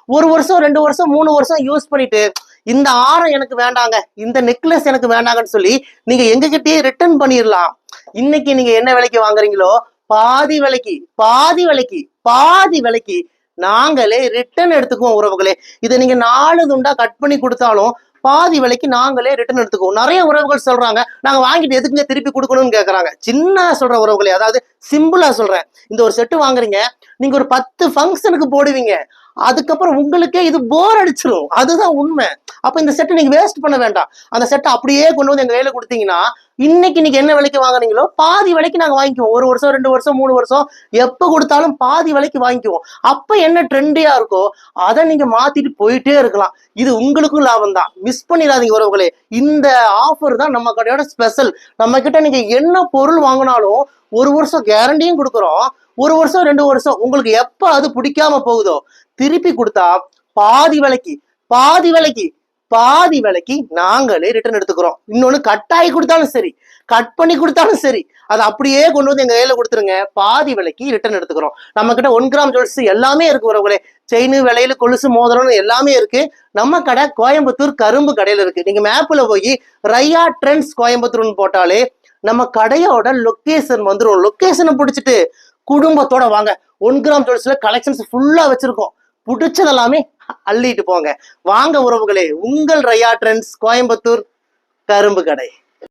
1 வருஷம் 2 வருஷம் 3 வருஷம் யூஸ் பண்ணிட்டு இந்த ஆரம் எனக்கு வேண்டாங்க, இந்த நெக்லஸ் எனக்கு வேண்டாங்கன்னு சொல்லி நீங்க எங்ககிட்டயே ரிட்டர்ன் பண்ணிடலாம். இன்னைக்கு நீங்க என்ன விலைக்கு வாங்குறீங்களோ பாதி விலைக்கு பாதி விலைக்கு பாதி விலைக்கு நாங்களே ரிட்டர்ன் எடுத்துக்குவோம் உறவுகளே. இதை நீங்க 4 துண்டா கட் பண்ணி கொடுத்தாலும் பாதி விலைக்கு நாங்களே ரிட்டர்ன் எடுத்துக்குவோம். நிறைய உறவுகள் சொல்றாங்க, நாங்க வாங்கிட்டு எதுக்குங்க திருப்பி கொடுக்கணும்னு கேட்கறாங்க. சின்ன சொல்ற உறவுகளே, அதாவது சிம்பிளா சொல்றேன். இந்த ஒரு செட்டு வாங்குறீங்க, நீங்க ஒரு 10 ஃபங்க்ஷனுக்கு போடுவீங்க, அதுக்கப்புறம் உங்களுக்கே இது போர் அடிச்சிடும். அதுதான் உண்மை. அப்ப இந்த செட்டை நீங்க வேஸ்ட் பண்ண வேண்டாம். அந்த செட்டை அப்படியே கொண்டு வந்து எங்க கையில கொடுத்தீங்கன்னா இன்னைக்கு நீங்க என்ன விலைக்கு வாங்குறீங்களோ பாதி விலைக்கு நாங்க வாங்கிக்குவோம். 1 வருஷம் 2 வருஷம் 3 வருஷம் எப்ப கொடுத்தாலும் பாதி விலைக்கு வாங்கிக்குவோம். அப்ப என்ன ட்ரெண்டியா இருக்கோ அதை நீங்க மாத்திட்டு போயிட்டே இருக்கலாம். இது உங்களுக்கும் லாபம் தான். மிஸ் பண்ணிடாதீங்க உறவுகளே. இந்த ஆஃபர் தான் நம்ம கடையோட ஸ்பெஷல். நம்ம கிட்ட நீங்க என்ன பொருள் வாங்கினாலும் 1 வருஷம் கேரண்டியும் கொடுக்குறோம். 1 வருஷம் 2 வருஷம் உங்களுக்கு எப்ப அது பிடிக்காம போகுதோ திருப்பி கொடுத்தா பாதி விலைக்கு பாதி விலைக்கு பாதி விலைக்கு நாங்களே ரிட்டர்ன் எடுத்துக்கிறோம். இன்னொன்னு கட்டாயி கொடுத்தாலும் சரி, கட் பண்ணி கொடுத்தாலும் சரி, அதை அப்படியே கொண்டு வந்து எங்க கையில கொடுத்துருங்க, பாதி விலைக்கு ரிட்டர்ன் எடுத்துக்கிறோம். நம்ம கிட்ட 1 கிராம் ஜுவல்ஸ் எல்லாமே இருக்கு உறவுகளே. செயின், விலையில, கொலுசு, மோதிரம்னு எல்லாமே இருக்கு. நம்ம கடை கோயம்புத்தூர் கரும்பு கடையில இருக்கு. நீங்க மேப்ல போய் ரையா ட்ரெண்ட்ஸ் கோயம்புத்தூர்னு போட்டாலே நம்ம கடையோட லொக்கேஷன் வந்துடும். லொக்கேஷனை பிடிச்சிட்டு குடும்பத்தோட வாங்க. 1 கிராம் ஜுவல்ஸ்ல கலெக்ஷன்ஸ் ஃபுல்லா வச்சிருக்கோம். பிடிச்சதெல்லாமே அள்ளிட்டு போங்க. வாங்க உறவுகளே, உங்கள் ரையா ட்ரெண்ட்ஸ் கோயம்புத்தூர் கரும்பு கடை.